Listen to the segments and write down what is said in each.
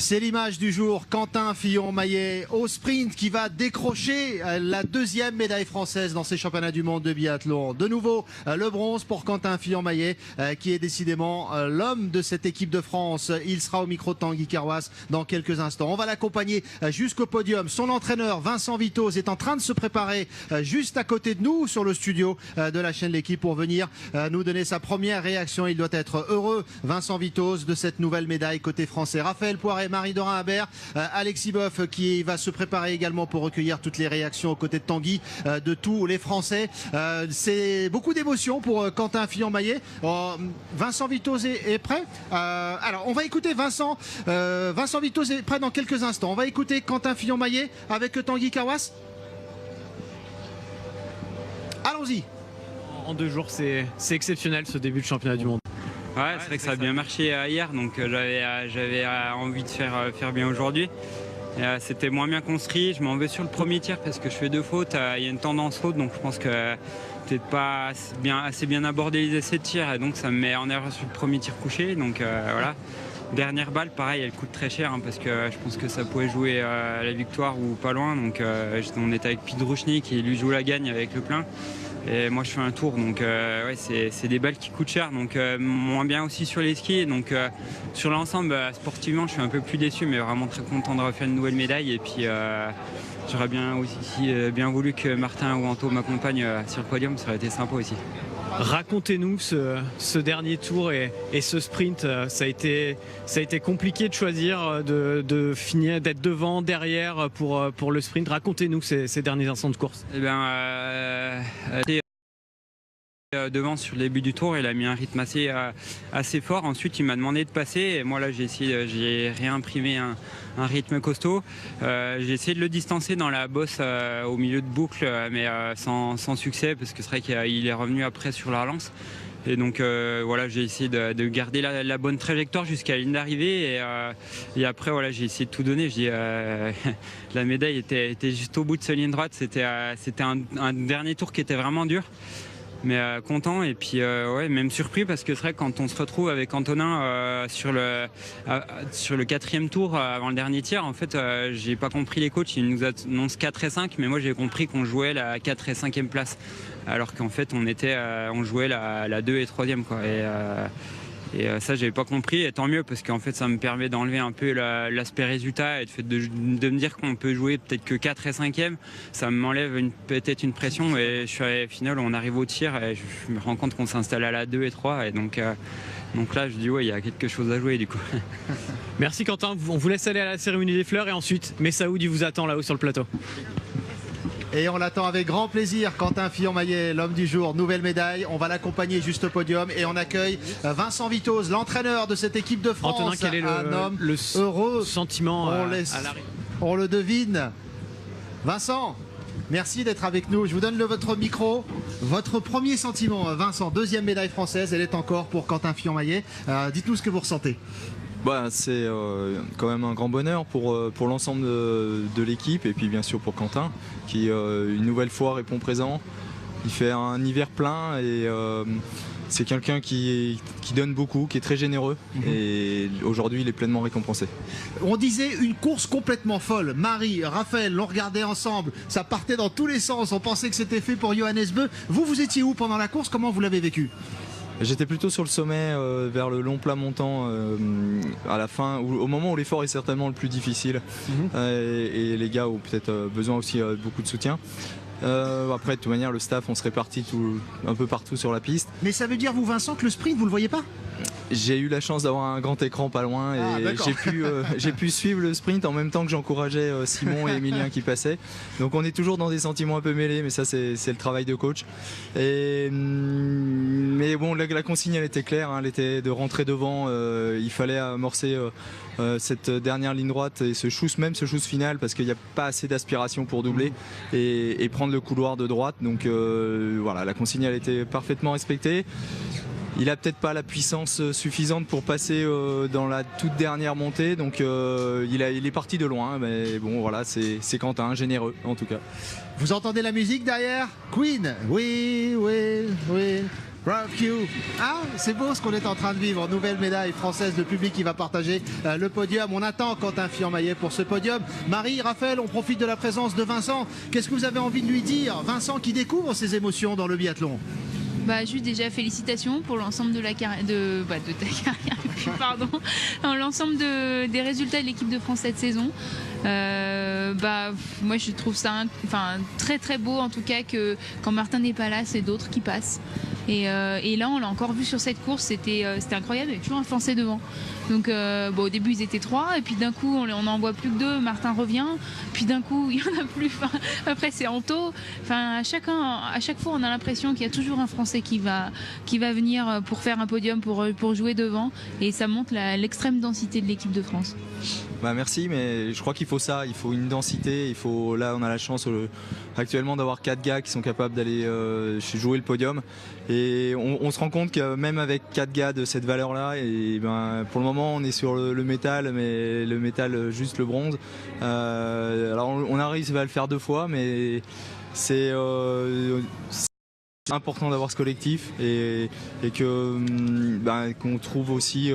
C'est l'image du jour, Quentin Fillon-Maillet au sprint qui va décrocher la deuxième médaille française dans ces championnats du monde de biathlon. De nouveau, le bronze pour Quentin Fillon-Maillet qui est décidément l'homme de cette équipe de France. Il sera au micro de Tanguy Carwas dans quelques instants. On va l'accompagner jusqu'au podium. Son entraîneur Vincent Vitoz est en train de se préparer juste à côté de nous sur le studio de la chaîne L'Équipe pour venir nous donner sa première réaction. Il doit être heureux, Vincent Vitoz, de cette nouvelle médaille côté français. Raphaël Poiret, Marie-Dorin-Habert, Alexis Boeuf qui va se préparer également pour recueillir toutes les réactions aux côtés de Tanguy de tous les Français. C'est beaucoup d'émotions pour Quentin Fillon-Maillet. Vincent Vitoz est prêt. Alors on va écouter Vincent. Vincent Vitoz est prêt dans quelques instants. On va écouter Quentin Fillon-Maillet avec Tanguy Carwas. Allons-y. En 2 jours, c'est exceptionnel ce début de championnat du monde. Ouais, c'est vrai que ça a bien marché hier, donc j'avais envie de faire bien aujourd'hui. C'était moins bien construit, je m'en vais sur le premier tir parce que je fais 2 fautes, il y a une tendance faute, donc je pense que peut-être pas assez bien abordé les essais de tir, et donc ça me met en erreur sur le premier tir couché, donc voilà. Dernière balle, pareil, elle coûte très cher parce que je pense que ça pouvait jouer la victoire ou pas loin, donc on était avec Pete Rouchny qui lui joue la gagne avec le plein. Et moi je fais un tour, donc ouais, c'est des balles qui coûtent cher, donc moins bien aussi sur les skis. Donc sur l'ensemble, sportivement, je suis un peu plus déçu, mais vraiment très content de refaire une nouvelle médaille. Et puis j'aurais bien aussi bien voulu que Martin ou Anto m'accompagnent sur le podium, ça aurait été sympa aussi. Racontez-nous ce dernier tour et ce sprint. Ça a été compliqué de choisir, de finir, d'être devant, derrière pour le sprint. Racontez-nous ces derniers instants de course. Eh bien, devant sur le début du tour, il a mis un rythme assez fort. Ensuite, il m'a demandé de passer. Et moi, là, j'ai réimprimé un rythme costaud. J'ai essayé de le distancer dans la bosse au milieu de boucle, mais sans succès, parce que c'est vrai qu'il est revenu après sur la relance. Et donc voilà, j'ai essayé de garder la bonne trajectoire jusqu'à la ligne d'arrivée. Et après, voilà, j'ai essayé de tout donner. La médaille était juste au bout de sa ligne droite. C'était un dernier tour qui était vraiment dur. Mais content, et puis ouais, même surpris parce que c'est vrai que quand on se retrouve avec Antonin sur le 4e tour avant le dernier tir, en fait j'ai pas compris les coachs, ils nous annoncent 4 et 5, mais moi j'ai compris qu'on jouait la 4 et 5e place alors qu'en fait on jouait la 2 et 3e quoi. Et ça j'avais pas compris, et tant mieux parce qu'en fait ça me permet d'enlever un peu l'aspect résultat et de me dire qu'on peut jouer peut-être que 4 et 5e. Ça m'enlève peut-être une pression, et au final on arrive au tir et je me rends compte qu'on s'installe à la 2 et 3, et donc là je dis ouais, il y a quelque chose à jouer du coup. Merci Quentin, on vous laisse aller à la cérémonie des fleurs et ensuite Messaoud vous attend là-haut sur le plateau. Et on l'attend avec grand plaisir, Quentin Fillon-Maillet, l'homme du jour, nouvelle médaille. On va l'accompagner juste au podium et on accueille Vincent Vitoz, l'entraîneur de cette équipe de France. Antonin, quel est un homme le heureux, sentiment à l'arrivée? On le devine. Vincent, merci d'être avec nous. Je vous donne votre micro. Votre premier sentiment, Vincent, deuxième médaille française, elle est encore pour Quentin Fillon-Maillet. Dites-nous ce que vous ressentez. C'est quand même un grand bonheur pour l'ensemble de l'équipe, et puis bien sûr pour Quentin qui une nouvelle fois répond présent. Il fait un hiver plein, et c'est quelqu'un qui donne beaucoup, qui est très généreux, et aujourd'hui il est pleinement récompensé. On disait une course complètement folle. Marie, Raphaël, l'on regardait ensemble, ça partait dans tous les sens, on pensait que c'était fait pour Johannes Beu. Vous étiez où pendant la course? Comment vous l'avez vécu? J'étais plutôt sur le sommet, vers le long plat montant, à la fin, au moment où l'effort est certainement le plus difficile, et les gars ont peut-être besoin aussi de beaucoup de soutien. Après, de toute manière, le staff, on se répartit un peu partout sur la piste. Mais ça veut dire, vous Vincent, que le sprint, vous le voyez pas? J'ai eu la chance d'avoir un grand écran pas loin, et j'ai pu suivre le sprint en même temps que j'encourageais Simon et Emilien qui passaient. Donc on est toujours dans des sentiments un peu mêlés, mais ça c'est le travail de coach. Mais bon, la consigne elle était claire, hein, elle était de rentrer devant. Il fallait amorcer cette dernière ligne droite et ce shoot final, parce qu'il n'y a pas assez d'aspiration pour doubler et prendre le couloir de droite. Donc voilà, la consigne elle était parfaitement respectée. Il a peut-être pas la puissance suffisante pour passer dans la toute dernière montée, donc il est parti de loin, mais bon voilà, c'est Quentin, généreux en tout cas. Vous entendez la musique derrière? Queen, oui, oui, oui. Rock you. Ah, c'est beau ce qu'on est en train de vivre. Nouvelle médaille française, le public qui va partager le podium. On attend Quentin Fillon-Maillet pour ce podium. Marie, Raphaël, on profite de la présence de Vincent. Qu'est-ce que vous avez envie de lui dire? Vincent qui découvre ses émotions dans le biathlon. Bah, juste déjà félicitations pour l'ensemble de ta carrière, et puis, pardon, l'ensemble des résultats de l'équipe de France cette saison. Moi je trouve ça très très beau en tout cas que quand Martin n'est pas là, c'est d'autres qui passent. Et là on l'a encore vu sur cette course, c'était incroyable, il y avait toujours un Français devant. Donc au début ils étaient 3 et puis d'un coup on n'en voit plus que 2, Martin revient, puis d'un coup il n'y en a plus, après c'est Anto. À chaque fois on a l'impression qu'il y a toujours un Français qui va venir pour faire un podium, pour jouer devant, et ça montre l'extrême densité de l'équipe de France. Bah merci, mais je crois qu'il faut ça, il faut une densité, là on a la chance actuellement d'avoir 4 gars qui sont capables d'aller jouer le podium, et on se rend compte que même avec 4 gars de cette valeur là, et pour le moment on est sur le métal, mais le métal juste le bronze. Alors on arrive à le faire 2 fois, mais c'est important d'avoir ce collectif et qu'on trouve aussi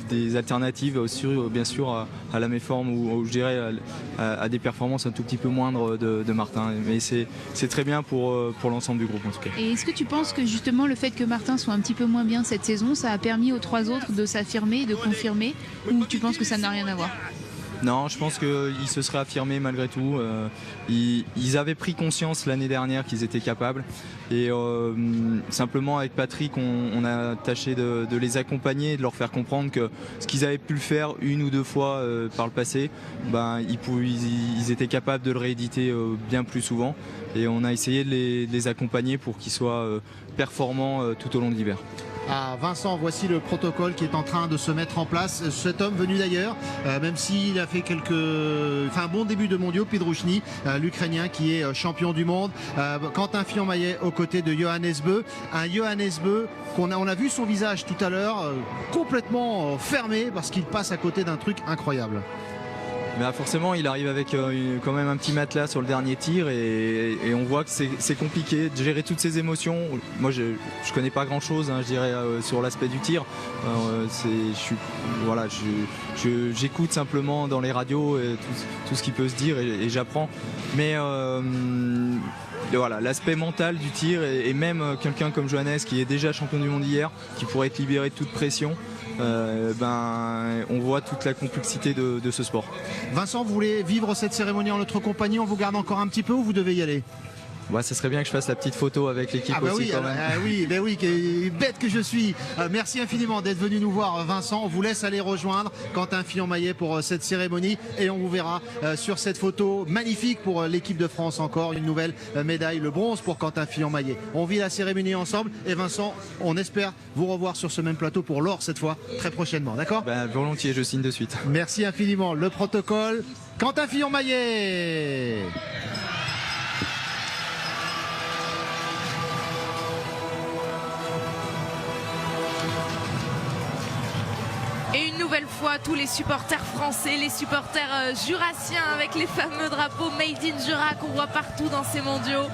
des alternatives aussi, bien sûr à la méforme ou je dirais à des performances un tout petit peu moindres de Martin, mais c'est très bien pour l'ensemble du groupe en tout cas. Et est-ce que tu penses que justement le fait que Martin soit un petit peu moins bien cette saison, ça a permis aux 3 autres de s'affirmer, de confirmer, ou tu penses que ça n'a rien à voir? Non, je pense qu'ils se seraient affirmés malgré tout. Ils avaient pris conscience l'année dernière qu'ils étaient capables. Et simplement avec Patrick, on a tâché de les accompagner et de leur faire comprendre que ce qu'ils avaient pu le faire 1 ou 2 fois par le passé, ils étaient capables de le rééditer bien plus souvent. Et on a essayé de les accompagner pour qu'ils soient performants tout au long de l'hiver. Ah, Vincent, voici le protocole qui est en train de se mettre en place. Cet homme venu d'ailleurs, même s'il a fait un bon début de mondiaux, Pidruchny, l'Ukrainien qui est champion du monde. Quentin Fillon-Maillet aux côtés de Johannes Beu. Un Johannes Beu on a vu son visage tout à l'heure complètement fermé parce qu'il passe à côté d'un truc incroyable. Mais forcément il arrive avec quand même un petit matelas sur le dernier tir, et on voit que c'est compliqué de gérer toutes ces émotions. Moi je connais pas grand chose, je dirais, sur l'aspect du tir. J'écoute simplement dans les radios tout ce qui peut se dire, et j'apprends. Mais voilà, l'aspect mental du tir, et même quelqu'un comme Johannes qui est déjà champion du monde hier, qui pourrait être libéré de toute pression. On voit toute la complexité de ce sport. Vincent, vous voulez vivre cette cérémonie en notre compagnie? On vous garde encore un petit peu ou vous devez y aller? Ça serait bien que je fasse la petite photo avec l'équipe aussi quand même. Oui, bête que je suis. Merci infiniment d'être venu nous voir, Vincent. On vous laisse aller rejoindre Quentin Fillon-Maillet pour cette cérémonie, et on vous verra sur cette photo magnifique pour l'équipe de France. Encore une nouvelle médaille, le bronze pour Quentin Fillon-Maillet. On vit la cérémonie ensemble, et Vincent, on espère vous revoir sur ce même plateau pour l'or cette fois, très prochainement, d'accord? Volontiers, je signe de suite. Merci infiniment. Le protocole, Quentin Fillon-Maillet. Et une nouvelle fois, tous les supporters français, les supporters jurassiens avec les fameux drapeaux Made in Jura qu'on voit partout dans ces mondiaux,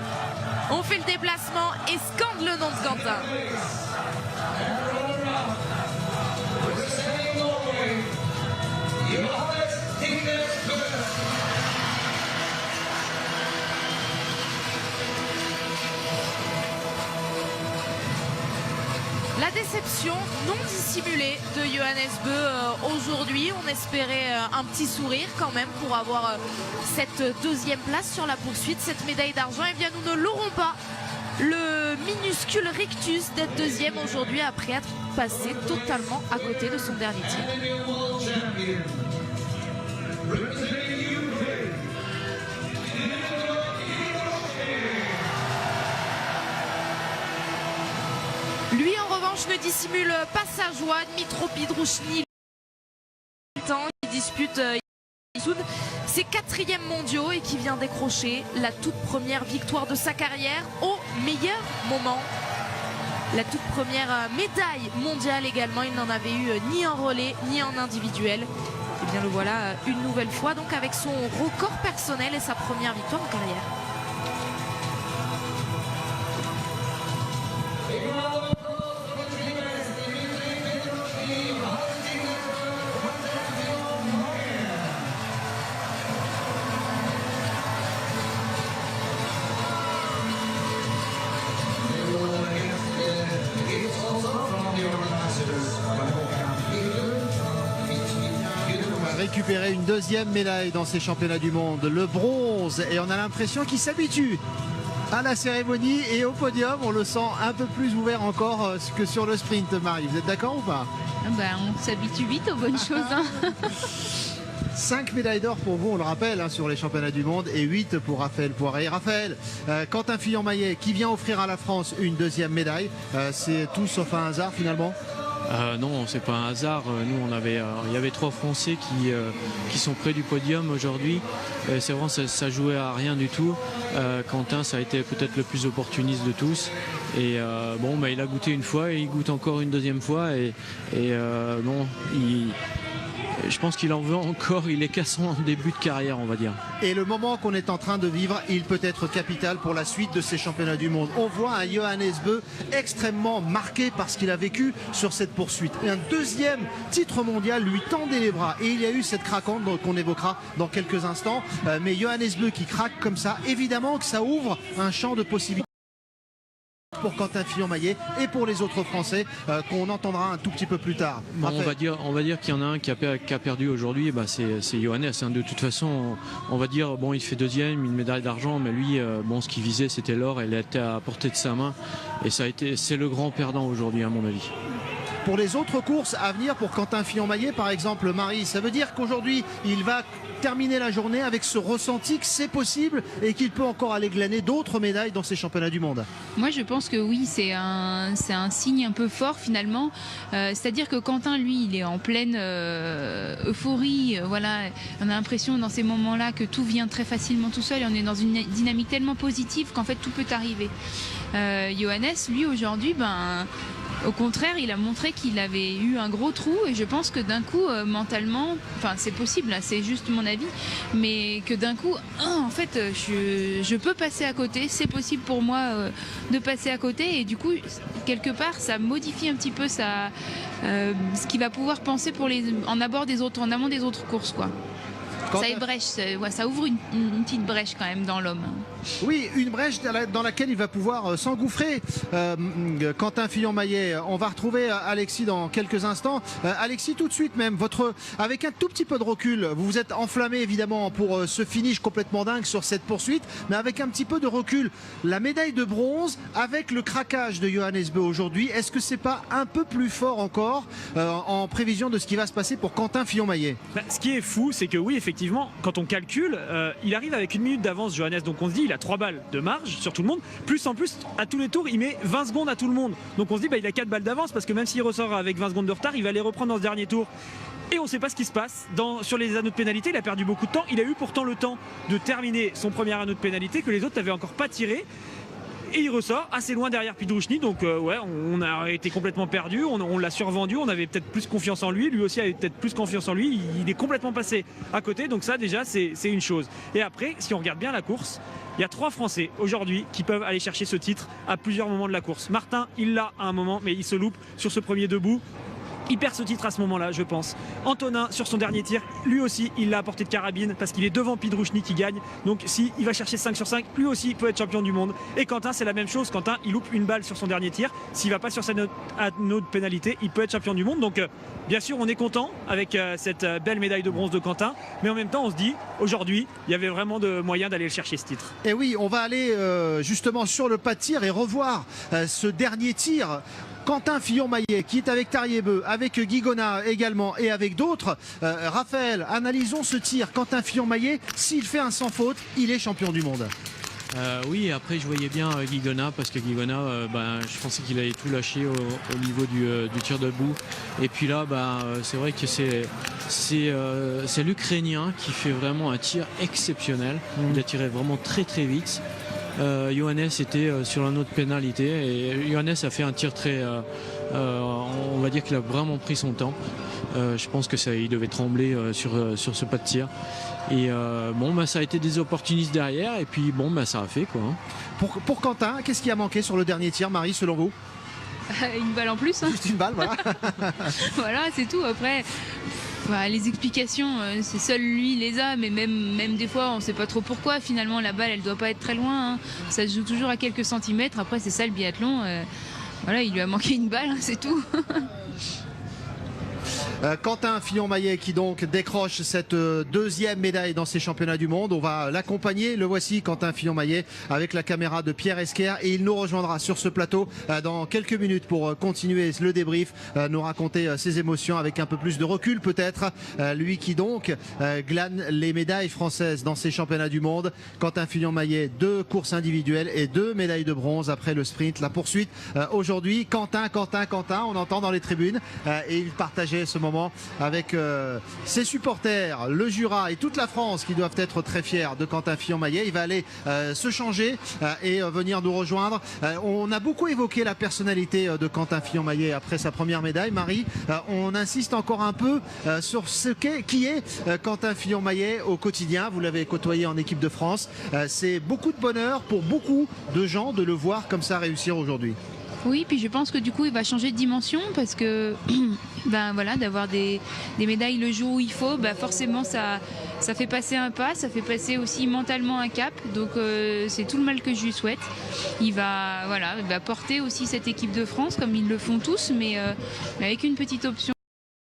ont fait le déplacement et scandent le nom de Quentin. La déception non dissimulée de Johannes Beu aujourd'hui. On espérait un petit sourire quand même pour avoir cette 2e place sur la poursuite, cette médaille d'argent. Eh bien, nous ne l'aurons pas. Le minuscule rictus d'être 2e aujourd'hui après être passé totalement à côté de son dernier tir. Lui, en revanche, ne dissimule pas sa joie. Dmitro Pidruchny, qui dispute ses 4e mondiaux et qui vient décrocher la toute première victoire de sa carrière au meilleur moment. La toute première médaille mondiale également. Il n'en avait eu ni en relais ni en individuel. Et bien le voilà une nouvelle fois, donc avec son record personnel et sa première victoire en carrière. récupérer une deuxième médaille dans ces championnats du monde, le bronze, et on a l'impression qu'il s'habitue à la cérémonie et au podium. On le sent un peu plus ouvert encore que sur le sprint. Marie, vous êtes d'accord ou pas? On s'habitue vite aux bonnes choses. Hein. 5 médailles d'or pour vous, on le rappelle, hein, sur les championnats du monde, et 8 pour Raphaël Poiré. Raphaël, Quentin Fillon-Maillet qui vient offrir à la France une deuxième médaille, c'est tout sauf un hasard finalement? Non, c'est pas un hasard. Nous, il y avait 3 Français qui sont près du podium aujourd'hui. C'est vrai, ça jouait à rien du tout. Quentin, ça a été peut-être le plus opportuniste de tous. Et il a goûté une fois et il goûte encore une deuxième fois. Je pense qu'il en veut encore. Il est qu'à son début de carrière, on va dire. Et le moment qu'on est en train de vivre, il peut être capital pour la suite de ces championnats du monde. On voit un Johannes Bö extrêmement marqué par ce qu'il a vécu sur cette poursuite. Et un deuxième titre mondial lui tendait les bras. Et il y a eu cette craquante qu'on évoquera dans quelques instants. Mais Johannes Bö qui craque comme ça, évidemment que ça ouvre un champ de possibilités pour Quentin Fillon-Maillet et pour les autres Français qu'on entendra un tout petit peu plus tard. Bon, on va dire qu'il y en a un qui a perdu aujourd'hui, c'est Johannes. Hein. De toute façon, on va dire, il fait deuxième, une médaille d'argent, mais lui, ce qu'il visait, c'était l'or. Elle était à portée de sa main et c'est le grand perdant aujourd'hui, à mon avis. Pour les autres courses à venir, pour Quentin Fillon-Maillet, par exemple, Marie, ça veut dire qu'aujourd'hui, il va terminer la journée avec ce ressenti que c'est possible et qu'il peut encore aller glaner d'autres médailles dans ces championnats du monde. Moi, je pense que oui, c'est un signe un peu fort finalement. C'est-à-dire que Quentin, lui, il est en pleine euphorie. Voilà, on a l'impression dans ces moments-là que tout vient très facilement tout seul et on est dans une dynamique tellement positive qu'en fait tout peut arriver. Johannes, lui, aujourd'hui, au contraire, il a montré qu'il avait eu un gros trou et je pense que d'un coup, mentalement, c'est possible, là, c'est juste mon avis, mais que d'un coup, en fait, je peux passer à côté, c'est possible pour moi de passer à côté et du coup, quelque part, ça modifie un petit peu ce qu'il va pouvoir penser en amont des autres courses, quoi. Ça ouvre une petite brèche quand même dans l'homme. Oui, une brèche dans laquelle il va pouvoir s'engouffrer. Quentin Fillon-Maillet, on va retrouver Alexis dans quelques instants. Alexis, tout de suite même, avec un tout petit peu de recul, vous vous êtes enflammé évidemment pour ce finish complètement dingue sur cette poursuite, mais avec un petit peu de recul, la médaille de bronze avec le craquage de Johannes Bö aujourd'hui, est-ce que c'est pas un peu plus fort encore en prévision de ce qui va se passer pour Quentin Fillon-Maillet? Ce qui est fou, c'est que oui, effectivement, quand on calcule, il arrive avec 1 minute d'avance, Johannes, donc on se dit il a 3 balles de marge sur tout le monde, plus en plus à tous les tours il met 20 secondes à tout le monde, donc on se dit il a 4 balles d'avance parce que même s'il ressort avec 20 secondes de retard, il va les reprendre dans ce dernier tour. Et on ne sait pas ce qui se passe sur les anneaux de pénalité. Il a perdu beaucoup de temps, il a eu pourtant le temps de terminer son premier anneau de pénalité que les autres n'avaient encore pas tiré. Et il ressort assez loin derrière Pidruchny, donc on a été complètement perdu, on l'a survendu, on avait peut-être plus confiance en lui aussi avait peut-être plus confiance en lui, il est complètement passé à côté, donc ça déjà c'est une chose. Et après, si on regarde bien la course, il y a 3 Français aujourd'hui qui peuvent aller chercher ce titre à plusieurs moments de la course. Martin, il l'a à un moment, mais il se loupe sur ce premier debout. Il perd ce titre à ce moment-là, je pense. Antonin, sur son dernier tir, lui aussi, il l'a à portée de carabine parce qu'il est devant Pidruchny qui gagne. Donc, s'il va chercher 5 sur 5, lui aussi peut être champion du monde. Et Quentin, c'est la même chose. Quentin, il loupe une balle sur son dernier tir. S'il va pas sur sa anneau de pénalité, il peut être champion du monde. Donc, bien sûr, on est content avec cette belle médaille de bronze de Quentin. Mais en même temps, on se dit, aujourd'hui, il y avait vraiment de moyens d'aller le chercher, ce titre. Et oui, on va aller justement sur le pas de tir et revoir ce dernier tir. Quentin Fillon-Maillet qui est avec Tarier-Beu, avec Guigona également et avec d'autres. Raphaël, analysons ce tir. Quentin Fillon-Maillet, s'il fait un sans faute, il est champion du monde. Oui, après je voyais bien Guigona parce que Guigona, je pensais qu'il allait tout lâcher au niveau du tir debout. Et puis là, c'est vrai que c'est l'Ukrainien qui fait vraiment un tir exceptionnel. Il a tiré vraiment très très vite. Johannes était sur l'anneau de pénalité et Johannes a fait un tir très on va dire qu'il a vraiment pris son temps. Je pense que il devait trembler sur ce pas de tir et ça a été des opportunistes derrière et puis ça a fait quoi. Pour Quentin, qu'est-ce qui a manqué sur le dernier tir, Marie, selon vous? Une balle en plus, hein. Juste une balle, voilà. Voilà, c'est tout. Après, les explications, c'est seul lui les a, mais même des fois, on ne sait pas trop pourquoi. Finalement, la balle, elle doit pas être très loin, hein. Ça se joue toujours à quelques centimètres. Après, c'est ça le biathlon. Il lui a manqué une balle, hein, c'est tout. Quentin Fillon-Maillet qui donc décroche cette deuxième médaille dans ces championnats du monde. On va l'accompagner, le voici Quentin Fillon-Maillet avec la caméra de Pierre Esquer et il nous rejoindra sur ce plateau dans quelques minutes pour continuer le débrief, nous raconter ses émotions avec un peu plus de recul peut-être. Lui qui donc glane les médailles françaises dans ces championnats du monde. Quentin Fillon-Maillet, 2 courses individuelles et 2 médailles de bronze après le sprint. La poursuite aujourd'hui, Quentin, on entend dans les tribunes et il partageait ce moment avec ses supporters, le Jura et toute la France qui doivent être très fiers de Quentin Fillon-Maillet. Il va aller se changer et venir nous rejoindre. On a beaucoup évoqué la personnalité de Quentin Fillon-Maillet après sa première médaille. Marie, on insiste encore un peu sur ce qui est Quentin Fillon-Maillet au quotidien. Vous l'avez côtoyé en équipe de France. C'est beaucoup de bonheur pour beaucoup de gens de le voir comme ça réussir aujourd'hui. Oui, puis je pense que du coup il va changer de dimension parce que ben voilà, d'avoir des médailles le jour où il faut, ben forcément ça fait passer un pas, ça fait passer aussi mentalement un cap, donc c'est tout le mal que je lui souhaite. Il va porter aussi cette équipe de France comme ils le font tous, mais avec une petite option